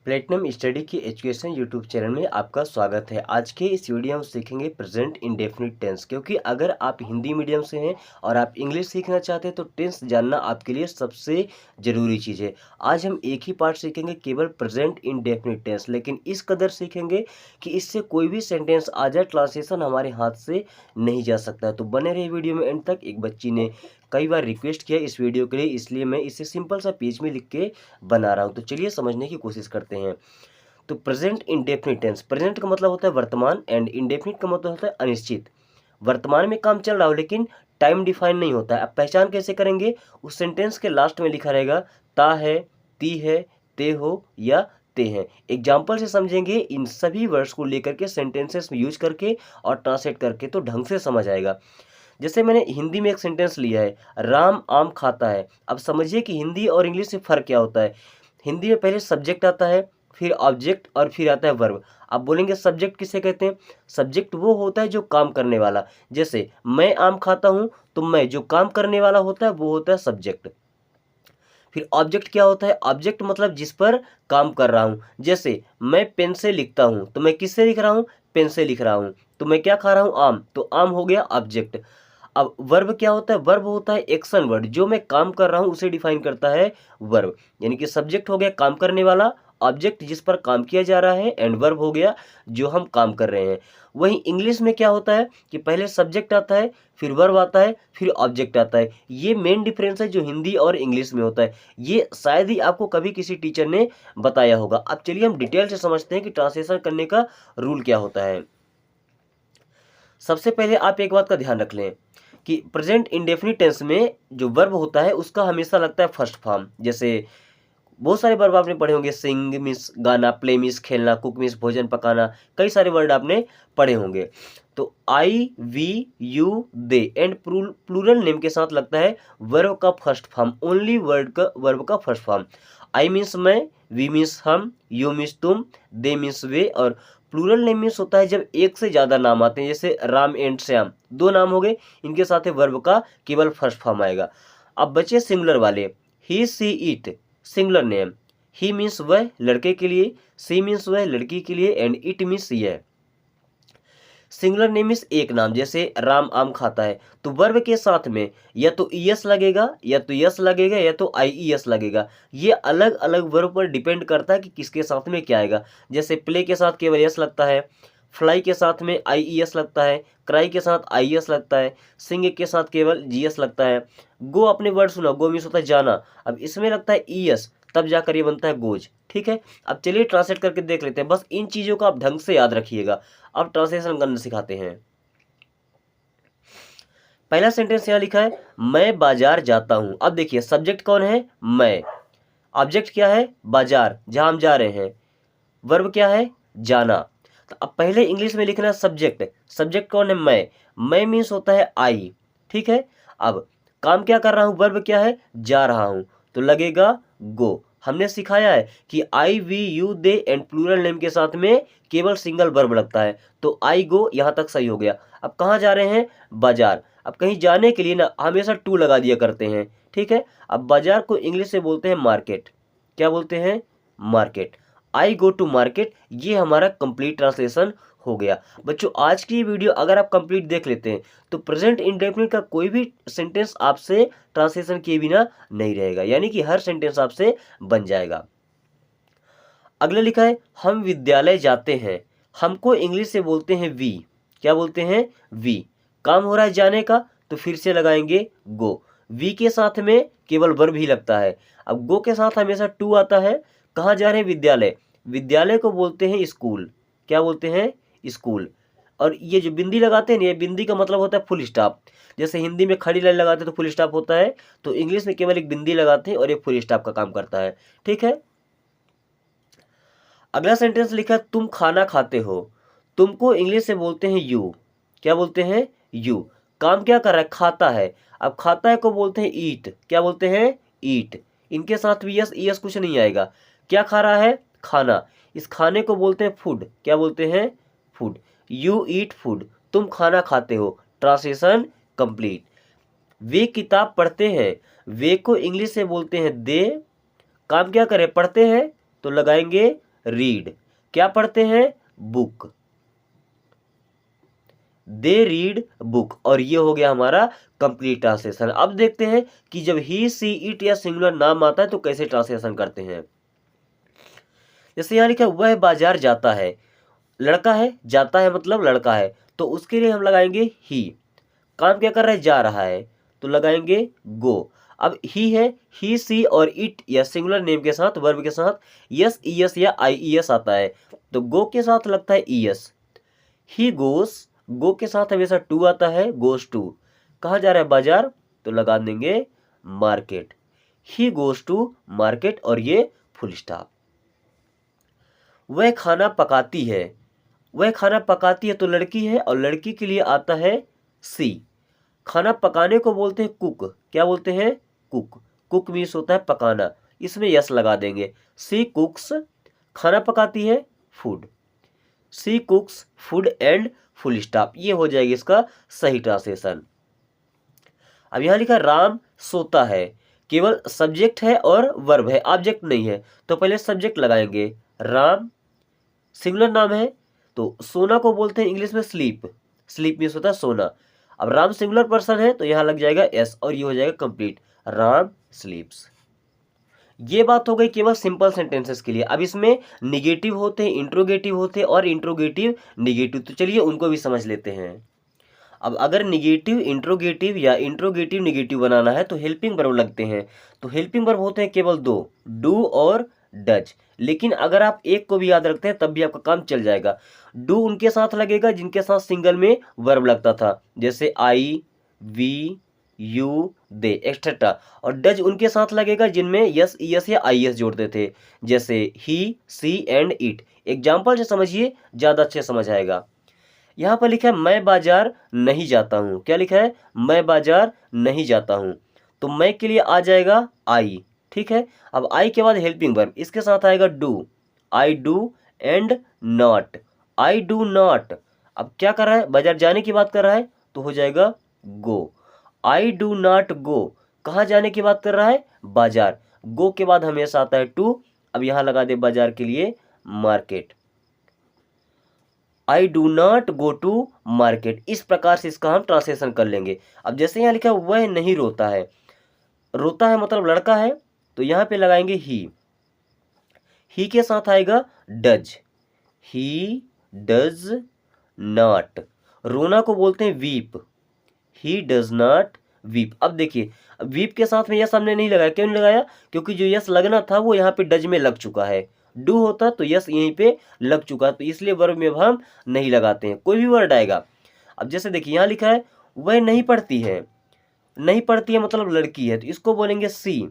Platinum study की education YouTube channel में आपका स्वागत है। आज के इस वीडियो में सीखेंगे प्रेजेंट इंडेफिनिट टेंस, क्योंकि अगर आप हिंदी मीडियम से हैं और आप इंग्लिश सीखना चाहते हैं तो टेंस जानना आपके लिए सबसे ज़रूरी चीज़ है। आज हम एक ही पार्ट सीखेंगे केवल प्रेजेंट इंडेफिनिट टेंस, लेकिन इस कदर सीखेंगे कि इससे कोई भी सेंटेंस आ जाए ट्रांसलेशन हमारे हाथ से नहीं जा सकता। तो बने रहे वीडियो में एंड तक। एक बच्ची ने कई बार रिक्वेस्ट किया इस वीडियो के लिए, इसलिए मैं इसे सिंपल सा पेज में लिख के बना रहा हूँ। तो चलिए समझने की कोशिश करते हैं। तो प्रेजेंट इंडेफिनिट टेंस, प्रेजेंट का मतलब होता है वर्तमान एंड इंडेफिनिट का मतलब होता है अनिश्चित। वर्तमान में काम चल रहा हो लेकिन टाइम डिफाइन नहीं होता है। अब पहचान कैसे करेंगे? उस सेंटेंस के लास्ट में लिखा रहेगा ता है, ती है, ते हो या ते हैं। एग्जाम्पल से समझेंगे इन सभी वर्ड्स को लेकर के सेंटेंसेस में यूज करके और ट्रांसलेट करके, तो ढंग से समझ आएगा। जैसे मैंने हिंदी में एक सेंटेंस लिया है, राम आम खाता है। अब समझिए कि हिंदी और इंग्लिश से फ़र्क क्या होता है। हिंदी में पहले सब्जेक्ट आता है, फिर ऑब्जेक्ट और फिर आता है वर्ब। आप बोलेंगे सब्जेक्ट किसे कहते हैं? सब्जेक्ट वो होता है जो काम करने वाला। जैसे मैं आम खाता हूँ, तो मैं जो काम करने वाला होता है वो होता है सब्जेक्ट। फिर ऑब्जेक्ट क्या होता है? ऑब्जेक्ट मतलब जिस पर काम कर रहा हूँ। जैसे मैं पेन से लिखता हूँ, तो मैं किससे लिख रहा हूँ? पेन से लिख रहा हूँ। तो मैं क्या खा रहा हूँ? आम। तो आम हो गया ऑब्जेक्ट। अब वर्ब क्या होता है? वर्ब होता है एक्शन वर्ड, जो मैं काम कर रहा हूं उसे डिफाइन करता है वर्ब। यानी कि सब्जेक्ट हो गया काम करने वाला, ऑब्जेक्ट जिस पर काम किया जा रहा है, एंड वर्ब हो गया जो हम काम कर रहे हैं। वहीं इंग्लिश में क्या होता है कि पहले सब्जेक्ट आता है, फिर वर्ब आता है, फिर ऑब्जेक्ट आता है। ये मेन डिफरेंस है जो हिंदी और इंग्लिश में होता है। ये शायद ही आपको कभी किसी टीचर ने बताया होगा। अब चलिए हम डिटेल से समझते हैं कि ट्रांसलेशन करने का रूल क्या होता है। सबसे पहले आप एक बात का ध्यान रख लें कि प्रेजेंट इंडेफिनिट टेंस में जो वर्ब होता है उसका हमेशा लगता है फर्स्ट फॉर्म। जैसे बहुत सारे वर्ब आपने पढ़े होंगे, सिंग मीन्स गाना, प्ले मीन्स खेलना, कुक मीन्स भोजन पकाना, कई सारे वर्ड आपने पढ़े होंगे। तो I, we, you, they and plural name के साथ लगता है वर्ब का फर्स्ट फॉर्म, ओनली वर्ब का फर्स्ट फॉर्म। आई मीन्स मैं, वी मीन्स हम, यू मीन्स तुम, दे मीन्स वे। और प्लूरल नेम मीन्स होता है जब एक से ज़्यादा नाम आते हैं। जैसे राम एंड श्याम, दो नाम हो गए, इनके साथ वर्ब का केवल फर्स्ट फॉर्म आएगा। अब बचे सिंगुलर वाले, he, she, it, singular name. He means वह लड़के के लिए, सी मीन्स वह लड़की के लिए, एंड इट मीन्स यह। सिंगुलर नेम मीन्स एक नाम, जैसे राम आम खाता है, तो वर्ब के साथ में या तो ईएस लगेगा, या तो यस लगेगा, या तो आईईएस लगेगा। ये अलग अलग वर्ब पर डिपेंड करता है कि किसके साथ में क्या आएगा। जैसे प्ले के साथ केवल यस लगता है, फ्लाई के साथ में आईईएस लगता है, क्राई के साथ आईएस लगता है, सिंग के साथ केवल जीएस लगता है। गो, आपने वर्ड सुना, गो मीन्स होता है जाना, अब इसमें लगता है ईएस, तब जाकर ये बनता है गोज। ठीक है, अब चलिए ट्रांसलेट करके देख लेते हैं। बस इन चीज़ों को आप ढंग से याद रखिएगा। अब ट्रांसलेशन करना सिखाते हैं। पहला सेंटेंस यहाँ लिखा है, मैं बाजार जाता हूं। अब देखिए सब्जेक्ट कौन है? मैं। ऑब्जेक्ट क्या है? बाजार, जहां हम जा रहे हैं। वर्ब क्या है? जाना। तो अब पहले इंग्लिश में लिखना है सब्जेक्ट। सब्जेक्ट कौन है? मैं मीन्स होता है आई। ठीक है, अब काम क्या कर रहा हूं? वर्ब क्या है? जा रहा हूं, तो लगेगा गो। हमने सिखाया है कि I, we, you, they and plural name के साथ में केवल सिंगल वर्ब लगता है। तो आई गो यहाँ तक सही हो गया। अब कहाँ जा रहे हैं? बाजार। अब कहीं जाने के लिए ना हमेशा टू लगा दिया करते हैं। ठीक है, अब बाजार को इंग्लिश से बोलते हैं मार्केट। क्या बोलते हैं? Market. I go to market, ये हमारा कंप्लीट ट्रांसलेशन हो गया। बच्चों आज की वीडियो अगर आप कंप्लीट देख लेते हैं तो प्रेजेंट इंडेफिनिट का कोई भी सेंटेंस आपसे ट्रांसलेशन किए बिना नहीं रहेगा, यानी कि हर सेंटेंस आपसे बन जाएगा। अगला लिखा है, हम विद्यालय जाते हैं। हमको इंग्लिश से बोलते हैं वी। क्या बोलते हैं? वी। काम हो रहा है जाने का, तो फिर से लगाएंगे गो। वी के साथ में केवल वर्ब ही लगता है। अब गो के साथ हमेशा टू आता है। कहाँ जा रहे हैं? विद्यालय। विद्यालय को बोलते हैं स्कूल। क्या बोलते हैं? स्कूल। और ये जो बिंदी लगाते हैं ना, ये बिंदी का मतलब होता है फुल स्टॉप। जैसे हिंदी में खड़ी लाइन लगाते हैं तो फुल स्टॉप होता है, तो इंग्लिश में केवल एक बिंदी लगाते हैं और एक फुल स्टॉप का काम करता है। ठीक है, अगला सेंटेंस लिखा है, तुम खाना खाते हो। तुमको इंग्लिश से बोलते हैं यू। क्या बोलते हैं? यू। काम क्या कर रहा है? खाता है। अब खाता है को बोलते हैं ईट। क्या बोलते हैं? ईट। इनके साथ भी यस ईएस कुछ नहीं आएगा। क्या खा रहा है? खाना। इस खाने को बोलते हैं फूड। क्या बोलते हैं? फूड। यू ईट फूड, तुम खाना खाते हो। Translation complete. वे किताब पढ़ते हैं। वे को इंग्लिश से बोलते हैं दे। काम क्या करें? पढ़ते हैं, तो लगाएंगे रीड, क्या पढ़ते हैं? बुक। दे रीड बुक, और ये हो गया हमारा कंप्लीट ट्रांसलेशन। अब देखते हैं कि जब ही, सी, इट या सिंगुलर नाम आता है तो कैसे ट्रांसलेशन करते हैं। जैसे यहाँ लिखा है वह बाजार जाता है, लड़का है, जाता है मतलब लड़का है, तो उसके लिए हम लगाएंगे ही। काम क्या कर रहा है? जा रहा है, तो लगाएंगे गो। अब ही है, ही, सी और इट या सिंगुलर नेम के साथ, वर्ब के साथ यस, ईएस या आईईएस आता है, तो गो के साथ लगता है ईएस। ही गोस, गो के साथ हमेशा टू आता है, गोस टू। कहाँ जा रहा है? बाजार, तो लगा देंगे market. He goes to market, और ये फुल स्टॉप। वह खाना पकाती है, वह खाना पकाती है तो लड़की है, और लड़की के लिए आता है सी। खाना पकाने को बोलते हैं कुक, क्या बोलते हैं? कुक। कुक मीन्स होता है पकाना, इसमें यस लगा देंगे। सी कुक्स, खाना पकाती है, food. She cooks food and full stop, ये हो जाएगी इसका सही ट्रांसलेशन। अब यहाँ लिखा राम सोता है, केवल सब्जेक्ट है और वर्ब है, ऑब्जेक्ट नहीं है, तो पहले सब्जेक्ट लगाएंगे। राम सिंगुलर नाम है, तो सोना को बोलते हैं इंग्लिश में स्लीप, स्लीप मीन्स होता है सोना। अब राम सिंगुलर पर्सन है तो यहाँ लग जाएगा एस, और ये हो जाएगा कंप्लीट, राम स्लीप्स। ये बात हो गई केवल सिंपल सेंटेंसेस के लिए। अब इसमें निगेटिव होते हैं, इंट्रोगेटिव होते हैं, और इंट्रोगेटिव निगेटिव, तो चलिए उनको भी समझ लेते हैं। अब अगर निगेटिव इंट्रोगेटिव या इंट्रोगेटिव निगेटिव बनाना है तो हेल्पिंग वर्ब लगते हैं, तो हेल्पिंग वर्ब होते हैं केवल दो, डू और डज। लेकिन अगर आप एक को भी याद रखते हैं तब भी आपका काम चल जाएगा। डू उनके साथ लगेगा जिनके साथ सिंगल में वर्ब लगता था, जैसे आई, वी, यू, दे एक्सेट्रा। और डज उनके साथ लगेगा जिनमें यस, ईएस या आईएस जोड़ते थे, जैसे ही, सी एंड इट। एग्जाम्पल से समझिए, ज़्यादा अच्छे समझ आएगा। यहाँ पर लिखा है मैं बाजार नहीं जाता हूँ, क्या लिखा है? मैं बाजार नहीं जाता हूँ, तो मैं के लिए आ जाएगा आई, ठीक है। अब आई के बाद हेल्पिंग वर्ब, इसके साथ आएगा do, I do and not, I do not. अब क्या कर रहा है? बाजार जाने की बात कर रहा है, तो हो जाएगा गो, आई डू नॉट गो। कहाँ जाने की बात कर रहा है? बाजार। गो के बाद हमेशा आता है टू, अब यहाँ लगा दे बाजार के लिए market, I do not go to market. इस प्रकार से इसका हम ट्रांसलेशन कर लेंगे। अब जैसे यहाँ लिखा है वह नहीं रोता है, रोता है मतलब लड़का है, तो यहाँ पे लगाएंगे ही के साथ आएगा डज, ही डज नॉट। रोना को बोलते हैं weep, he does not weep. अब देखिए, वीप के साथ में यस हमने नहीं लगाया, क्यों नहीं लगाया? क्योंकि जो यस लगना था वो यहाँ पे डज में लग चुका है। डू होता तो यस यहीं पे लग चुका है, तो इसलिए वर्ब में अब हम नहीं लगाते हैं, कोई भी वर्ड आएगा। अब जैसे देखिए यहाँ लिखा है वह नहीं पढ़ती है, नहीं पढ़ती है मतलब लड़की है, तो इसको बोलेंगे सी।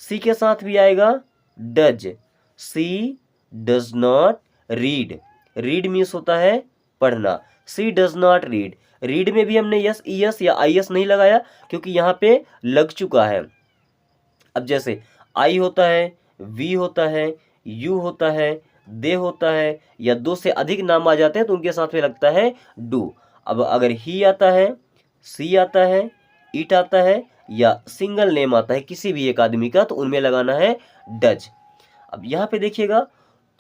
सी के साथ भी आएगा does, she does not read. Read means होता है पढ़ना, she does not read. Read में भी हमने यस, ईएस या आईएस नहीं लगाया क्योंकि यहाँ पे लग चुका है। अब जैसे आई होता है, वी होता है, यू होता है, दे होता है, या दो से अधिक नाम आ जाते हैं तो उनके साथ में लगता है डू। अब अगर ही आता है, सी आता है, इट आता है, या सिंगल नेम आता है किसी भी एक आदमी का, तो उनमें लगाना है डज। अब यहाँ पे देखिएगा,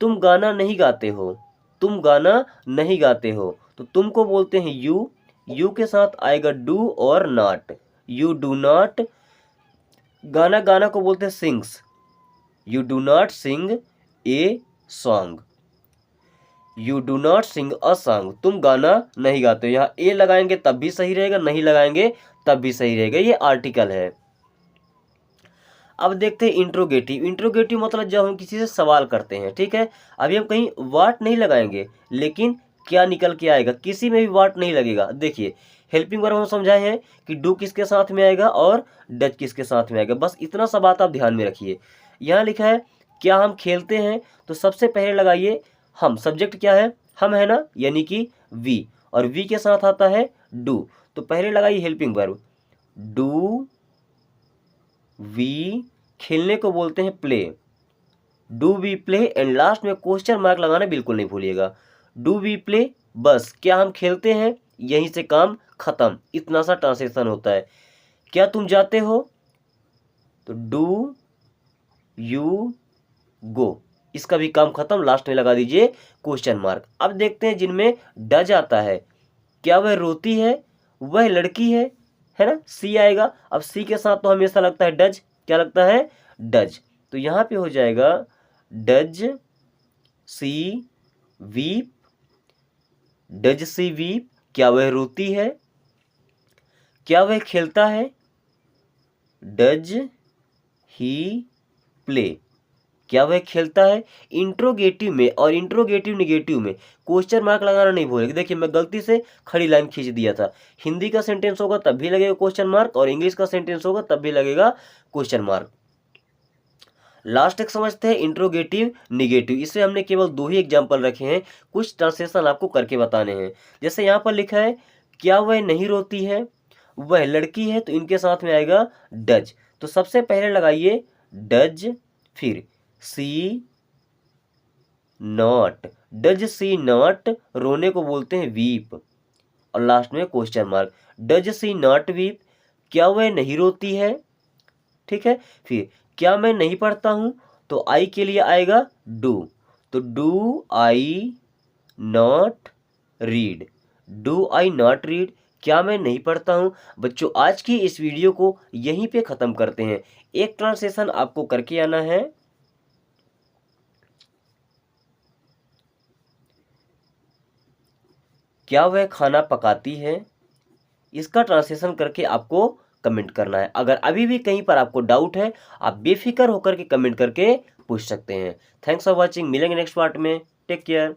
तुम गाना नहीं गाते हो, तुम गाना नहीं गाते हो, तो तुम को बोलते हैं यू, यू के साथ आएगा डू और नॉट, यू डू नॉट। गाना गाना को बोलते हैं sings, you do not sing a song, you do not sing a song. तुम गाना नहीं गाते हो, यहाँ ए लगाएंगे तब भी सही रहेगा, नहीं लगाएंगे तब भी सही रहेगा, ये आर्टिकल है। अब देखते हैं इंट्रोगेटिव। इंट्रोगेटिव मतलब जब हम किसी से सवाल करते हैं, ठीक है। अभी हम कहीं वाट नहीं लगाएंगे, लेकिन क्या निकल के आएगा, किसी में भी वाट नहीं लगेगा। देखिए हेल्पिंग वर्ब हम समझाए हैं कि डू किसके साथ में आएगा और डज किसके साथ में आएगा, बस इतना सा बात आप ध्यान में रखिए। यहाँ लिखा है क्या हम खेलते हैं, तो सबसे पहले लगाइए हम, सब्जेक्ट क्या है? हम है ना, यानी कि वी, और वी के साथ आता है डू, तो पहले लगाइए हेल्पिंग वर्ब डू वी। खेलने को बोलते हैं play, do we play, and last में क्वेश्चन मार्क लगाना बिल्कुल नहीं भूलिएगा। डू वी प्ले, बस क्या हम खेलते हैं, यहीं से काम खत्म, इतना सा ट्रांसलेशन होता है। क्या तुम जाते हो, तो डू यू गो, इसका भी काम खत्म, लास्ट में लगा दीजिए क्वेश्चन मार्क। अब देखते हैं जिनमें डज आता है, क्या वह रोती है, वह लड़की है ना, सी आएगा। अब सी के साथ तो हमेशा लगता है डज, क्या लगता है, डज। तो यहाँ पे हो जाएगा does she weep, does she weep, क्या वह रोती है, क्या वह खेलता है, डज ही प्ले, क्या वह खेलता है। इंट्रोगेटिव में और इंट्रोगेटिव निगेटिव में क्वेश्चन मार्क लगाना नहीं भूलेगा। देखिए मैं गलती से खड़ी लाइन खींच दिया था। हिंदी का सेंटेंस होगा तब भी लगेगा क्वेश्चन मार्क, और इंग्लिश का सेंटेंस होगा तब भी लगेगा क्वेश्चन मार्क। लास्ट एक समझते हैं इंट्रोगेटिव निगेटिव। इसे हमने केवल 2 ही एग्जाम्पल रखे हैं, कुछ ट्रांसलेशन आपको करके बताने हैं। जैसे यहाँ पर लिखा है क्या वह नहीं रोती है, वह लड़की है, तो इनके साथ में आएगा डज। तो सबसे पहले लगाइए डज, फिर सी नॉट, डज सी नॉट, रोने को बोलते हैं वीप, और लास्ट में question mark. Does she not weep, क्या वह नहीं रोती है, ठीक है। फिर क्या मैं नहीं पढ़ता हूं, तो आई के लिए आएगा डू, तो do I not read, do I not read, क्या मैं नहीं पढ़ता हूं। बच्चों आज की इस वीडियो को यहीं पे खत्म करते हैं। एक ट्रांसलेशन आपको करके आना है, क्या वह खाना पकाती है, इसका ट्रांसलेशन करके आपको कमेंट करना है। अगर अभी भी कहीं पर आपको डाउट है, आप बेफिक्र होकर के कमेंट करके पूछ सकते हैं। थैंक्स फॉर वॉचिंग, मिलेंगे नेक्स्ट पार्ट में, टेक केयर।